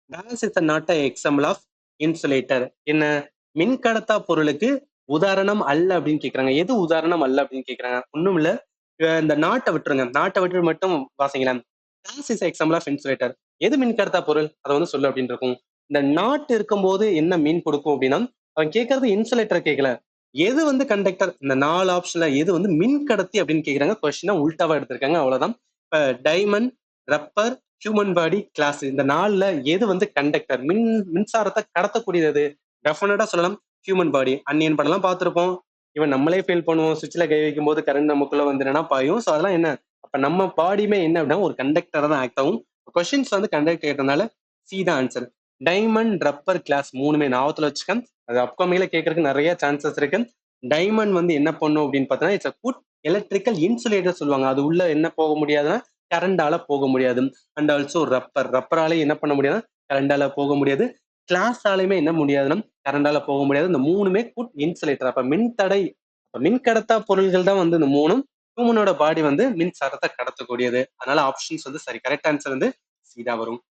Gas is not a example of insulator. என்ன மின்கடத்தா பொருளுக்கு உதாரணம் அல்ல அப்படின்னு கேக்குறாங்க. எது உதாரணம் அல்ல அப்படின்னு கேக்குறாங்க. ஒண்ணும் இல்ல. இந்த நாட்டை விட்டுருங்க. நாட்டை விட்டு மட்டும் வாசிங்களேன். Gas is a example of insulator. எது மின்கடத்தா பொருள்? அதை வந்து சொல்லு அப்படின்னு இருக்கும். இந்த நாட்டு இருக்கும்போது என்ன மீன் கொடுக்கும் அப்படின்னா, அவன் கேட்கறது இன்சுலேட்டர் கேட்கல. எது வந்து கண்டக்டர்? இந்த 4 ஆப்ஷன்ல எது வந்து மின் கடத்தி அப்படின்னு கேக்குறாங்க. கொஸ்டினா உல்டாவா எடுத்திருக்காங்க. அவ்வளவுதான். இப்ப diamond, rubber, human body, glass இந்த 4ல எது வந்து கண்டக்டர்? மின்சாரத்தை கடத்தக்கூடியது? டெஃபினட்டா சொல்லலாம் ஹியூமன் பாடி. அன்னியன் படம்லாம் பார்த்திருப்போம். இவன் நம்மளே ஃபீல் பண்ணுவோம். சுவிட்ச்ல கை வைக்கும் போது கரண்ட் நமக்குள்ள வந்துனா பாயும். ஸோ அதெல்லாம் என்ன? அப்ப நம்ம பாடியுமே என்ன அப்படின்னா ஒரு கண்டக்டரா தான் ஆக்ட் ஆகும். கொஸ்டின்ஸ் வந்து கண்டக்டர் கேட்டதுனால சி தான் ஆன்சர். டைமண்ட், ரப்பர், கிளாஸ் மூணுமே ஞாபகத்துல வச்சுக்கேன். அது அப்கமிங்ல கேட்கறதுக்கு நிறைய சான்சஸ் இருக்கு. டைமண்ட் வந்து என்ன பண்ணும் அப்படின்னு பார்த்தோம்னா it's a good electrical insulator சொல்லுவாங்க. அது உள்ள என்ன போக முடியாதுன்னா கரண்டால போக முடியாது. அண்ட் ஆல்சோ ரப்பராலே என்ன பண்ண முடியாதுன்னா கரண்டால போக முடியாது. கிளாஸாலையுமே என்ன முடியாதுன்னா கரண்டால போக முடியாது. இந்த மூணுமே குட் இன்சுலேட்டர். அப்ப மின்தடை மின் கடத்தா பொருள்கள் தான் வந்து இந்த மூணும். ஹியூமனோட பாடி வந்து மின்சாரத்தை கடத்தக்கூடியது. அதனால ஆப்ஷன்ஸ் வந்து சரி. கரெக்ட் ஆன்சர் வந்து சி தான் வரும்.